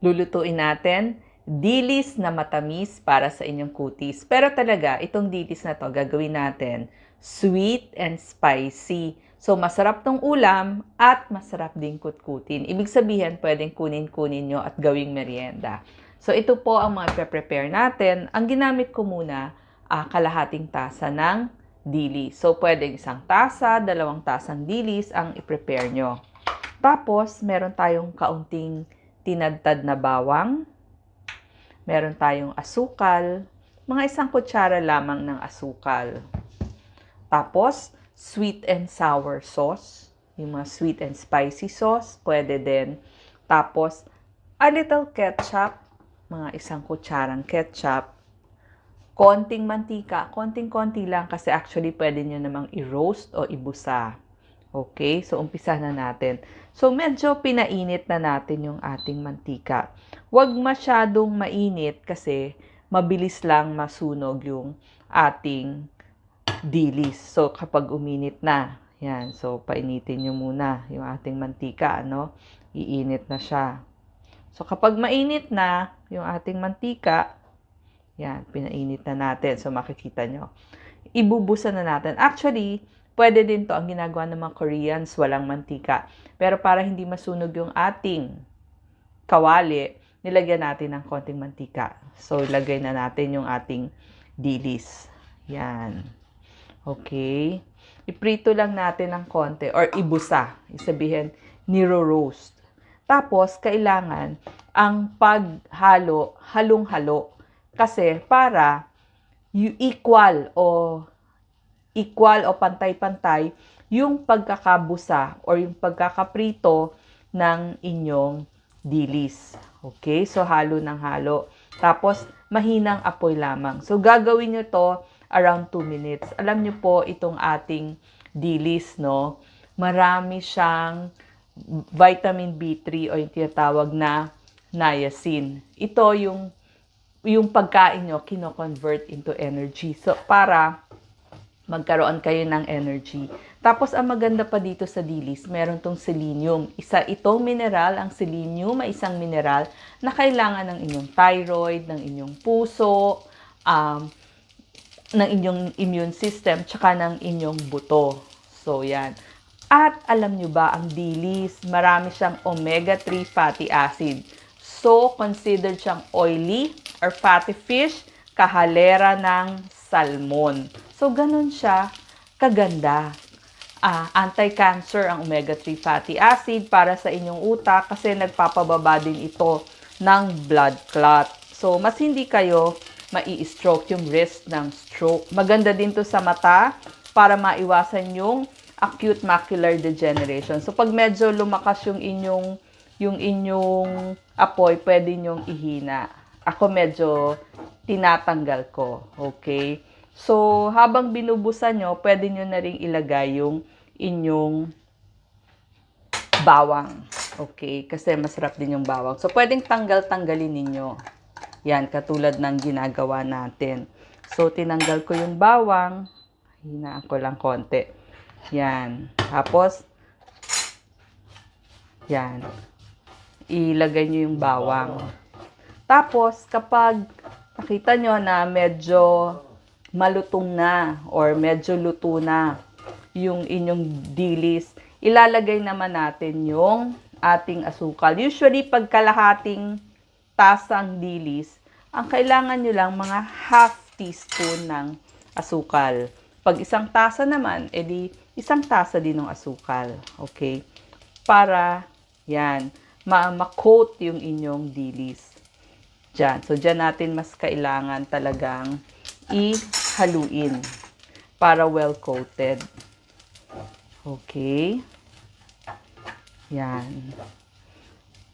Lulutuin natin dilis na matamis para sa inyong kutis. Pero talaga, itong dilis na to gagawin natin sweet and spicy. So, masarap tong ulam at masarap din kutkutin. Ibig sabihin, pwedeng kunin-kunin nyo at gawing merienda. So, ito po ang mga prepare natin. Ang ginamit ko muna, kalahating tasa ng dilis. So, pwedeng 1 tasa, 2 tasang dilis ang i-prepare nyo. Tapos, meron tayong kaunting tinadtad na bawang, meron tayong asukal, mga 1 kutsara lamang ng asukal. Tapos, sweet and sour sauce, yung mga sweet and spicy sauce, pwede din. Tapos, a little ketchup, mga 1 kutsarang ketchup, konting mantika, konting-konti lang kasi actually pwede nyo namang i-roast o ibusa. Okay, so umpisa na natin. So medyo pinainit na natin yung ating mantika. Huwag masyadong mainit kasi mabilis lang masunog yung ating dilis. So kapag uminit na, yan, so painitin nyo muna yung ating mantika, ano? Iinit na siya. So kapag mainit na yung ating mantika, yan, pinainit na natin. So makikita nyo. Ibubusan na natin. Actually, pwede din to ang ginagawa ng mga Koreans, walang mantika. Pero para hindi masunog yung ating kawali, nilagyan natin ng konting mantika. So, lagay na natin yung ating dilis. Yan. Okay. Iprito lang natin ng konti or ibusa. Isabihin, niro-roast. Tapos, kailangan ang paghalo, halong-halo. Kasi para equal o pantay-pantay yung pagkakabusa or yung pagkakaprito ng inyong dilis. Okay? So, halo ng halo. Tapos, mahinang apoy lamang. So, gagawin nyo to around 2 minutes. Alam nyo po, itong ating dilis, no? Marami siyang vitamin B3 o yung tinatawag na niacin. Ito yung pagkain nyo, kino-convert into energy. So, para magkaroon kayo ng energy. Tapos, ang maganda pa dito sa dilis, meron tong selenium. Isa itong mineral, ang selenium ay isang mineral na kailangan ng inyong thyroid, ng inyong puso, ng inyong immune system, tsaka ng inyong buto. So, yan. At alam nyo ba, ang dilis, marami siyang omega-3 fatty acid. So, considered siyang oily or fatty fish, kahalera ng salmon. So, ganun siya kaganda. Anti-cancer ang omega-3 fatty acid para sa inyong utak kasi nagpapababa din ito ng blood clot. So, mas hindi kayo mai-stroke, yung risk ng stroke. Maganda din to sa mata para maiwasan yung acute macular degeneration. So, pag medyo lumakas yung inyong apoy, pwede nyong ihina. Ako medyo tinatanggal ko. Okay? So, habang binubusan nyo, pwede nyo na rin ilagay yung inyong bawang. Okay? Kasi masarap din yung bawang. So, pwedeng tanggal-tanggalin ninyo. Yan, katulad ng ginagawa natin. So, tinanggal ko yung bawang. Hinaan ko lang konti. Yan. Tapos, yan. Ilagay nyo yung bawang. Tapos, kapag nakita nyo na medyo malutong na or medyo luto na yung inyong dilis, ilalagay naman natin yung ating asukal. Usually, pag kalahating tasang dilis, ang kailangan nyo lang mga half teaspoon ng asukal. Pag 1 tasa naman, edi 1 tasa din ng asukal. Okay? Para, yan, ma-coat yung inyong dilis. Diyan. So, diyan natin mas kailangan talagang haluin para well-coated. Okay. Yan.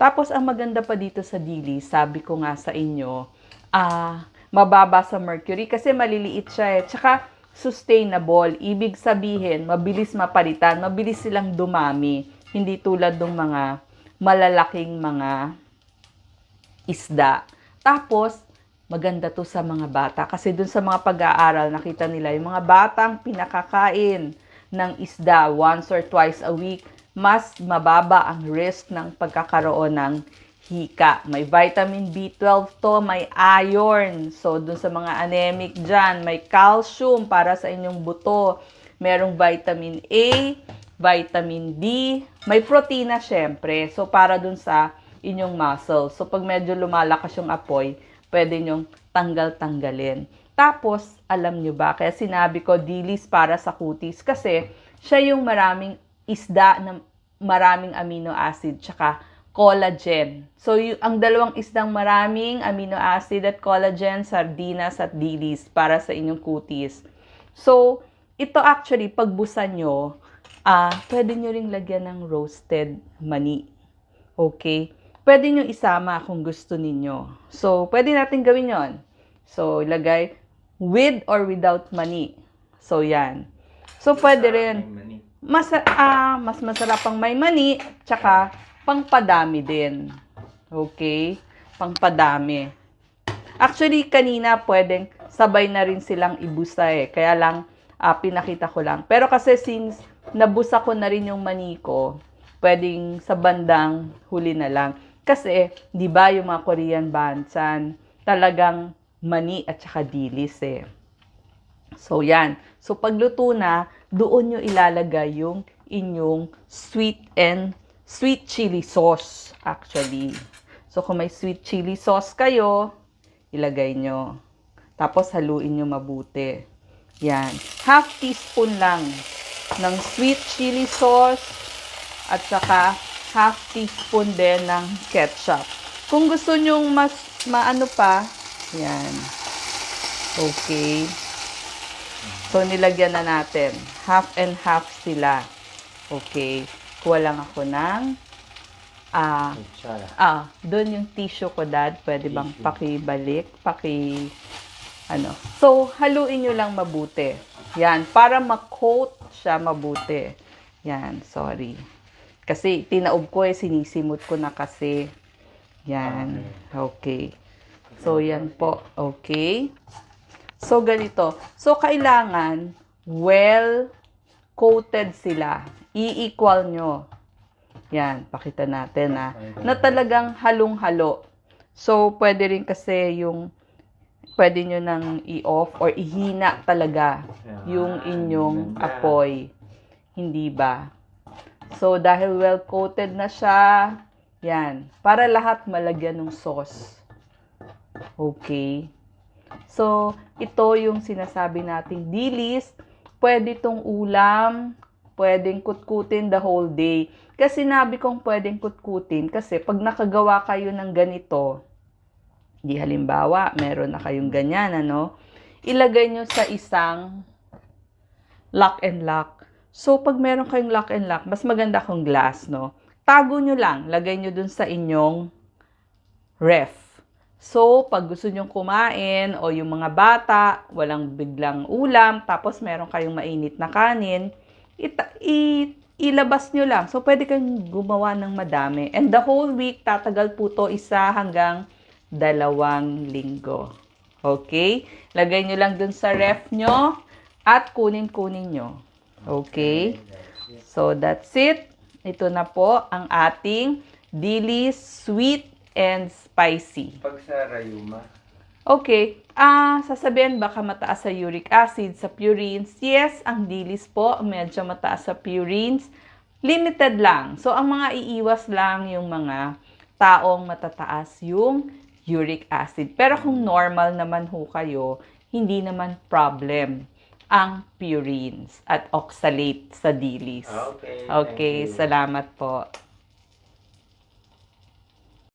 Tapos, ang maganda pa dito sa dilis, sabi ko nga sa inyo, mababa sa mercury kasi maliliit siya eh. Tsaka, sustainable. Ibig sabihin, mabilis mapalitan, mabilis silang dumami. Hindi tulad ng mga malalaking mga isda. Tapos, maganda to sa mga bata. Kasi dun sa mga pag-aaral, nakita nila yung mga batang pinakakain ng isda once or twice a week, mas mababa ang risk ng pagkakaroon ng hika. May vitamin B12 to, may iron. So, dun sa mga anemic dyan, may calcium para sa inyong buto. Merong vitamin A, vitamin D, may protina syempre. So, para dun sa inyong muscles. So, pag medyo lumalakas yung apoy, pwede nyong tanggal-tanggalin. Tapos, alam nyo ba, kaya sinabi ko, dilis para sa kutis kasi siya yung maraming isda na maraming amino acid tsaka collagen. So, ang dalawang isdang maraming amino acid at collagen, sardinas at dilis para sa inyong kutis. So, ito actually, pagbusan nyo, pwede nyo ring lagyan ng roasted mani. Okay? Pwede nyo isama kung gusto ninyo. So, pwede natin gawin yon. So, ilagay with or without mani. So, yan. So, pwede rin. Mas masarap pang may mani, tsaka pangpadami din. Okay? Pangpadami. Actually, kanina pwedeng sabay na rin silang ibusa eh. Kaya lang, pinakita ko lang. Pero kasi since nabusa ko na rin yung mani ko, pwedeng sa bandang huli na lang. Kasi, di ba yung mga Korean banchan, talagang mani at saka dilis eh. So, yan. So, pagluto na, doon nyo ilalagay yung inyong sweet chili sauce, actually. So, kung may sweet chili sauce kayo, ilagay nyo. Tapos, haluin nyo mabuti. Yan. Half teaspoon lang ng sweet chili sauce at saka half teaspoon din ng ketchup. Kung gusto nyong mas maano pa, yan. Okay. So, nilagyan na natin. Half and half sila. Okay. Kuha lang ako ng doon yung tissue ko, Dad. Pwede bang pakibalik? So, haluin nyo lang mabuti. Yan. Para ma-coat siya mabuti. Yan. Sorry. Kasi, tinaob ko sinisimot ko na kasi. Yan. Okay. So, yan po. Okay. So, ganito. So, kailangan well-coated sila. I-equal nyo. Yan, pakita natin na talagang halong-halo. So, pwede rin kasi pwede nyo nang i-off or ihina talaga yung inyong apoy. Hindi ba? So, dahil well-coated na siya, yan, para lahat malagyan ng sauce. Okay. So, ito yung sinasabi nating dilis. Pwede itong ulam, pwedeng kutkutin the whole day. Kasi sinabi kong pwedeng kutkutin kasi pag nakagawa kayo ng ganito, di halimbawa, meron na kayong ganyan, ilagay nyo sa isang lock and lock. So, pag meron kayong lock and lock, mas maganda kung glass, tago nyo lang, lagay nyo dun sa inyong ref. So, pag gusto nyong kumain o yung mga bata, walang biglang ulam, tapos meron kayong mainit na kanin, ilabas nyo lang. So, pwede kayong gumawa ng madami. And the whole week, tatagal po to 1 hanggang 2 linggo. Okay? Lagay nyo lang dun sa ref nyo at kunin nyo. Okay? So, that's it. Ito na po ang ating dilis sweet and spicy. Pag sa rayuma. Okay. Sasabihin baka mataas sa uric acid, sa purines. Yes, ang dilis po, medyo mataas sa purines. Limited lang. So, ang mga iiwas lang yung mga taong matataas yung uric acid. Pero kung normal naman ho kayo, hindi naman problem ang purines at oxalate sa dilis. Okay. Okay, salamat po.